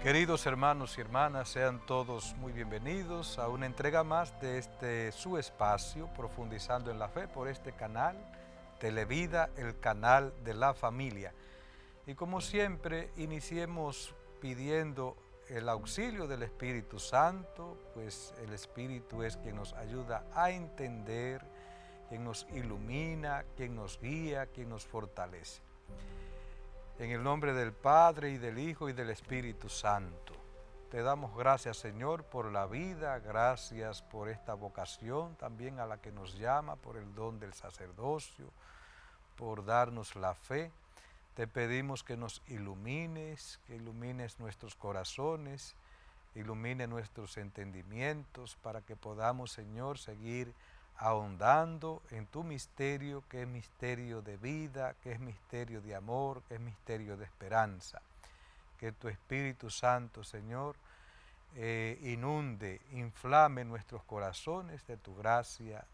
Queridos hermanos y hermanas, sean todos muy bienvenidos a una entrega más de su espacio, Profundizando en la Fe, por este canal, Televida, el canal de la familia. Y como siempre, iniciemos pidiendo el auxilio del Espíritu Santo, pues el Espíritu es quien nos ayuda a entender, quien nos ilumina, quien nos guía, quien nos fortalece. En el nombre del Padre, y del Hijo, y del Espíritu Santo. Te damos gracias, Señor, por la vida, gracias por esta vocación también a la que nos llama, por el don del sacerdocio, por darnos la fe. Te pedimos que nos ilumines, que ilumines nuestros corazones, ilumine nuestros entendimientos para que podamos, Señor, seguir ahondando en tu misterio, que es misterio de vida, que es misterio de amor, que es misterio de esperanza. Que tu Espíritu Santo, Señor, inunde, inflame nuestros corazones de tu gracia,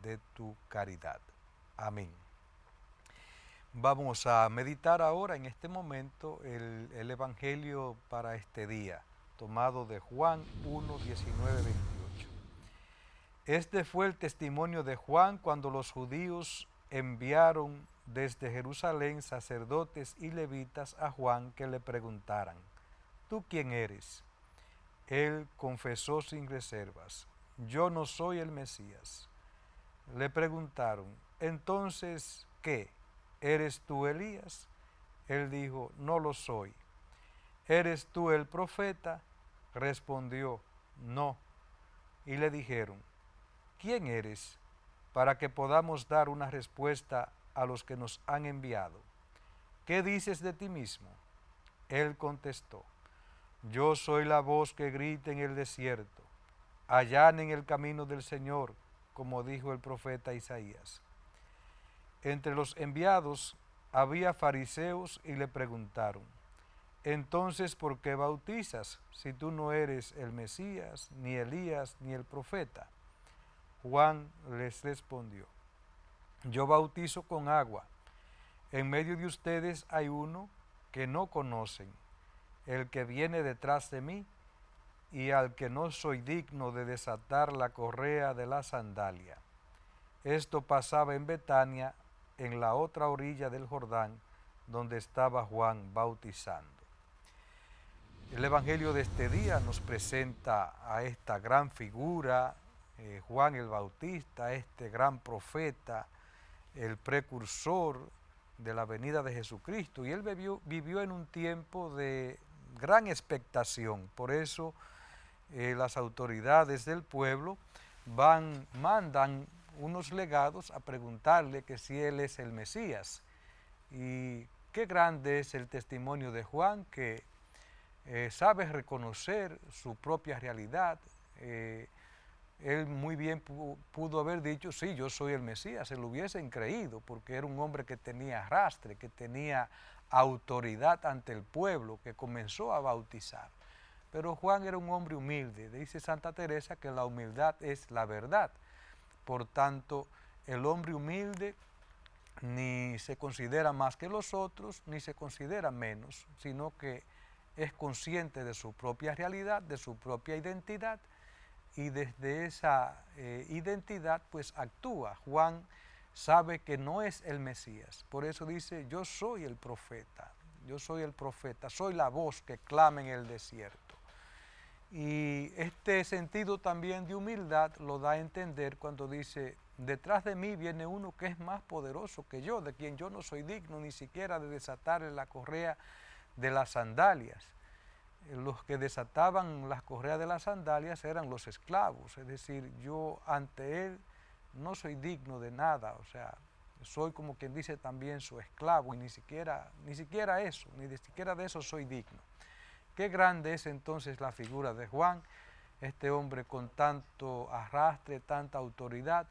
de tu caridad. Amén. Vamos a meditar ahora en este momento el Evangelio para este día, tomado de Juan 1, 19, 28. Este fue el testimonio de Juan cuando los judíos enviaron desde Jerusalén sacerdotes y levitas a Juan que le preguntaran: ¿tú quién eres? Él confesó sin reservas: yo no soy el Mesías. Le preguntaron: entonces, ¿qué? ¿Eres tú Elías? Él dijo: no lo soy. ¿Eres tú el profeta? Respondió: no. Y le dijeron: ¿quién eres? Para que podamos dar una respuesta a los que nos han enviado. ¿Qué dices de ti mismo? Él contestó: yo soy la voz que grita en el desierto, allanen el camino del Señor, como dijo el profeta Isaías. Entre los enviados había fariseos y le preguntaron: entonces, ¿por qué bautizas si tú no eres el Mesías, ni Elías, ni el profeta? Juan les respondió: yo bautizo con agua. En medio de ustedes hay uno que no conocen, el que viene detrás de mí, y al que no soy digno de desatar la correa de la sandalia. Esto pasaba en Betania, en la otra orilla del Jordán, donde estaba Juan bautizando. El Evangelio de este día nos presenta a esta gran figura, Juan el Bautista, este gran profeta, el precursor de la venida de Jesucristo. Y él vivió en un tiempo de gran expectación. Por eso las autoridades del pueblo mandan unos legados a preguntarle que si él es el Mesías. Y qué grande es el testimonio de Juan, que sabe reconocer su propia realidad. Él muy bien pudo haber dicho: sí, yo soy el Mesías. Se lo hubiesen creído, porque era un hombre que tenía arrastre, que tenía autoridad ante el pueblo, que comenzó a bautizar. Pero Juan era un hombre humilde. Dice Santa Teresa que la humildad es la verdad. Por tanto, el hombre humilde ni se considera más que los otros, ni se considera menos, sino que es consciente de su propia realidad, de su propia identidad, y desde esa identidad pues actúa. Juan sabe que no es el Mesías, por eso dice: yo soy el profeta, soy la voz que clama en el desierto. Y este sentido también de humildad lo da a entender cuando dice: detrás de mí viene uno que es más poderoso que yo, de quien yo no soy digno ni siquiera de desatarle la correa de las sandalias. Los que desataban las correas de las sandalias eran los esclavos, es decir, yo ante él no soy digno de nada, o sea, soy, como quien dice, también su esclavo, y ni siquiera eso, ni siquiera de eso soy digno. Qué grande es entonces la figura de Juan, este hombre con tanto arrastre, tanta autoridad,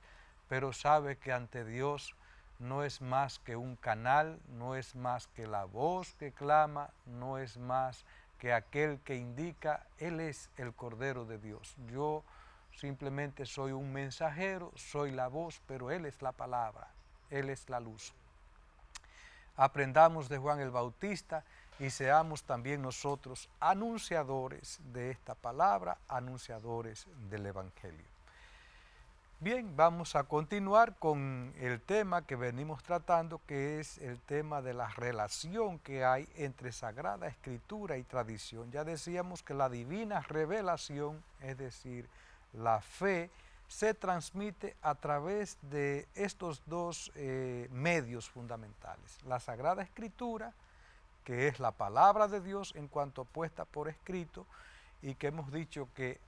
pero sabe que ante Dios no es más que un canal, no es más que la voz que clama, no es más que aquel que indica: Él es el Cordero de Dios. Yo simplemente soy un mensajero, soy la voz, pero Él es la palabra, Él es la luz. Aprendamos de Juan el Bautista y seamos también nosotros anunciadores de esta palabra, anunciadores del Evangelio. Bien, vamos a continuar con el tema que venimos tratando, que es el tema de la relación que hay entre Sagrada Escritura y tradición. Ya decíamos que la divina revelación, es decir, la fe, se transmite a través de estos dos medios fundamentales. La Sagrada Escritura, que es la palabra de Dios en cuanto puesta por escrito, y que hemos dicho que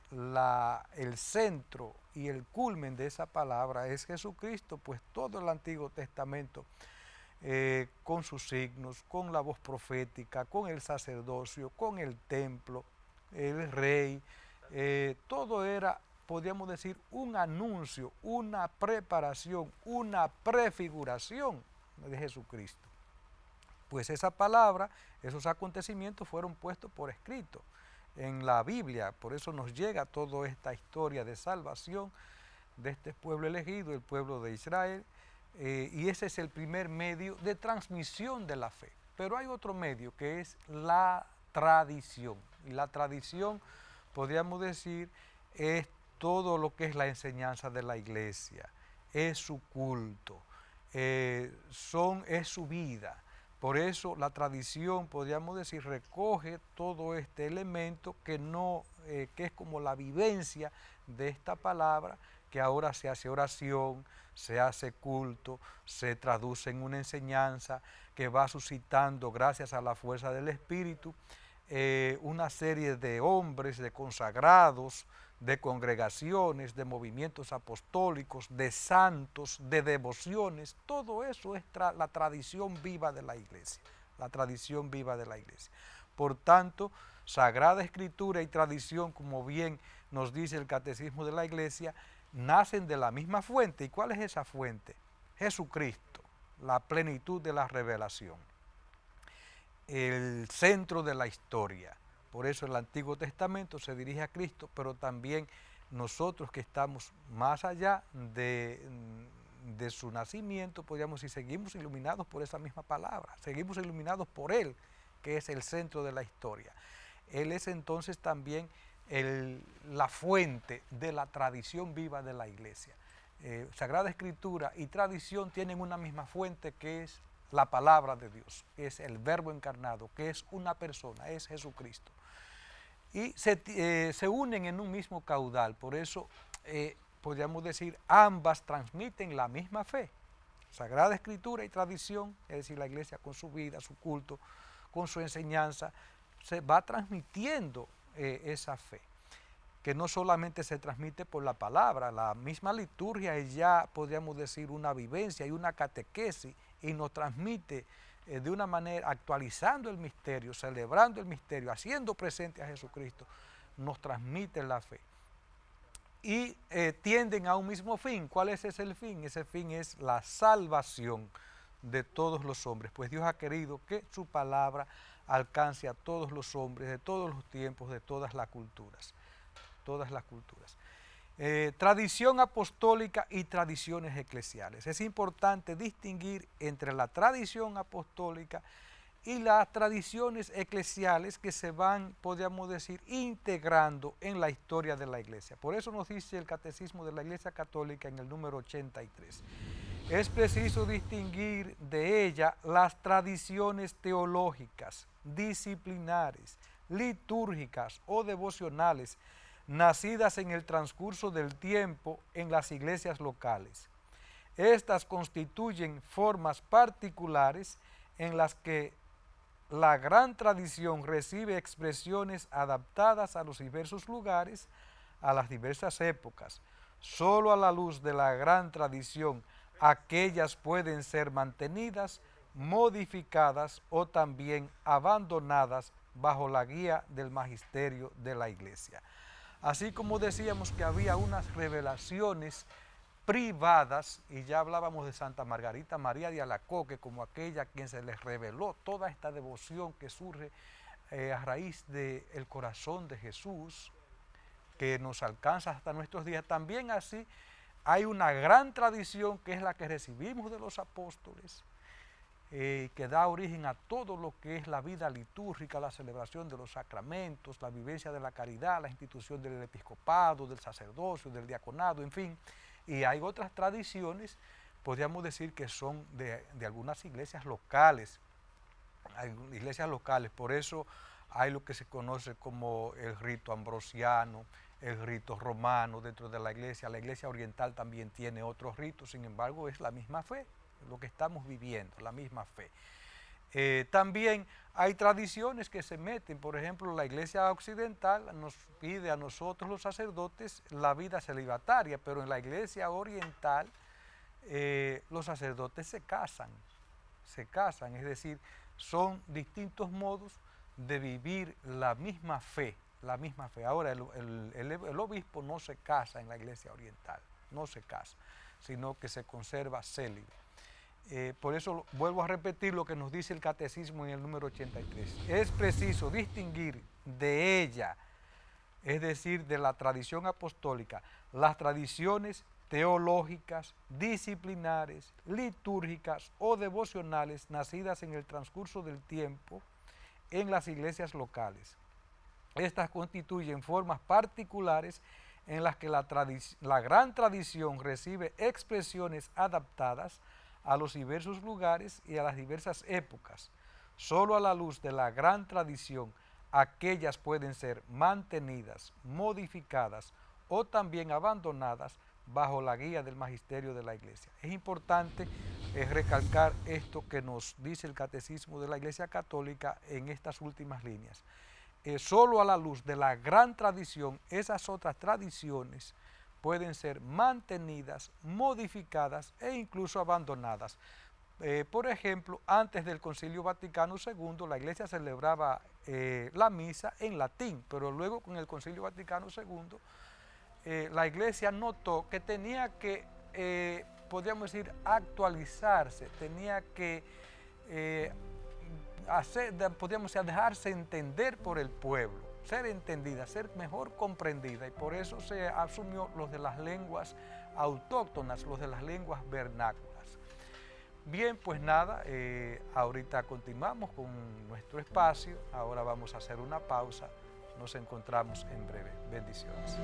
el centro y el culmen de esa palabra es Jesucristo, pues todo el Antiguo Testamento, con sus signos, con la voz profética, con el sacerdocio, con el templo, el rey, todo era, podríamos decir, un anuncio, una preparación, una prefiguración de Jesucristo. Pues esa palabra, esos acontecimientos fueron puestos por escrito en la Biblia, por eso nos llega toda esta historia de salvación de este pueblo elegido, el pueblo de Israel, y ese es el primer medio de transmisión de la fe. Pero hay otro medio que es la tradición, y la tradición, podríamos decir, es todo lo que es la enseñanza de la iglesia, es su culto, es su vida. Por eso la tradición, podríamos decir, recoge todo este elemento que es como la vivencia de esta palabra, que ahora se hace oración, se hace culto, se traduce en una enseñanza que va suscitando, gracias a la fuerza del Espíritu, una serie de hombres, de consagrados, de congregaciones, de movimientos apostólicos, de santos, de devociones. Todo eso es la tradición viva de la iglesia, la tradición viva de la iglesia. Por tanto, Sagrada Escritura y tradición, como bien nos dice el Catecismo de la Iglesia, nacen de la misma fuente. ¿Y cuál es esa fuente? Jesucristo, la plenitud de la revelación, el centro de la historia. Por eso el Antiguo Testamento se dirige a Cristo, pero también nosotros que estamos más allá de su nacimiento, podríamos decir, seguimos iluminados por esa misma palabra, seguimos iluminados por Él, que es el centro de la historia. Él es entonces también la fuente de la tradición viva de la iglesia. Sagrada Escritura y tradición tienen una misma fuente, que es la palabra de Dios, que es el Verbo encarnado, que es una persona, es Jesucristo. Y se unen en un mismo caudal, por eso podríamos decir, ambas transmiten la misma fe. Sagrada Escritura y tradición, es decir, la iglesia con su vida, su culto, con su enseñanza, se va transmitiendo esa fe, que no solamente se transmite por la palabra, la misma liturgia es ya, podríamos decir, una vivencia y una catequesis, y nos transmite de una manera, actualizando el misterio, celebrando el misterio, haciendo presente a Jesucristo, nos transmite la fe. Y tienden a un mismo fin. ¿Cuál es ese fin? Ese fin es la salvación de todos los hombres, pues Dios ha querido que su palabra alcance a todos los hombres, de todos los tiempos, de todas las culturas. Todas las culturas. Tradición apostólica y tradiciones eclesiales. Es importante distinguir entre la tradición apostólica y las tradiciones eclesiales que se van, podríamos decir, integrando en la historia de la iglesia. Por eso nos dice el Catecismo de la Iglesia Católica en el número 83. Es preciso distinguir de ella las tradiciones teológicas, disciplinares, litúrgicas o devocionales, nacidas en el transcurso del tiempo en las iglesias locales. Estas constituyen formas particulares en las que la gran tradición recibe expresiones adaptadas a los diversos lugares, a las diversas épocas. Solo a la luz de la gran tradición, aquellas pueden ser mantenidas, modificadas o también abandonadas bajo la guía del magisterio de la iglesia. Así como decíamos que había unas revelaciones privadas, y ya hablábamos de Santa Margarita María de Alacoque como aquella a quien se les reveló toda esta devoción que surge a raíz del corazón de Jesús, que nos alcanza hasta nuestros días. También así hay una gran tradición que es la que recibimos de los apóstoles, que da origen a todo lo que es la vida litúrgica, la celebración de los sacramentos, la vivencia de la caridad, la institución del episcopado, del sacerdocio, del diaconado, en fin. Y hay otras tradiciones, podríamos decir que son de algunas iglesias locales, por eso hay lo que se conoce como el rito ambrosiano, el rito romano dentro de la iglesia oriental también tiene otros ritos, sin embargo es la misma fe, lo que estamos viviendo, la misma fe. También hay tradiciones que se meten, por ejemplo, la iglesia occidental nos pide a nosotros los sacerdotes la vida celibataria, pero en la iglesia oriental los sacerdotes se casan, es decir, son distintos modos de vivir la misma fe. Ahora, el obispo no se casa en la iglesia oriental, no se casa, sino que se conserva célibe. Por eso vuelvo a repetir lo que nos dice el Catecismo en el número 83. Es preciso distinguir de ella, es decir, de la tradición apostólica, las tradiciones teológicas, disciplinares, litúrgicas o devocionales nacidas en el transcurso del tiempo en las iglesias locales. Estas constituyen formas particulares en las que la gran tradición recibe expresiones adaptadas a los diversos lugares y a las diversas épocas. Solo a la luz de la gran tradición, aquellas pueden ser mantenidas, modificadas o también abandonadas bajo la guía del magisterio de la Iglesia. Es importante recalcar esto que nos dice el Catecismo de la Iglesia Católica en estas últimas líneas. Solo a la luz de la gran tradición, esas otras tradiciones pueden ser mantenidas, modificadas e incluso abandonadas. Por ejemplo, antes del Concilio Vaticano II, la Iglesia celebraba la misa en latín, pero luego con el Concilio Vaticano II, la Iglesia notó que tenía que, podríamos decir, actualizarse, tenía que podríamos decir, dejarse entender por el pueblo, ser entendida, ser mejor comprendida, y por eso se asumió los de las lenguas autóctonas, los de las lenguas vernáculas. Bien, pues nada, ahorita continuamos con nuestro espacio, ahora vamos a hacer una pausa, nos encontramos en breve. Bendiciones.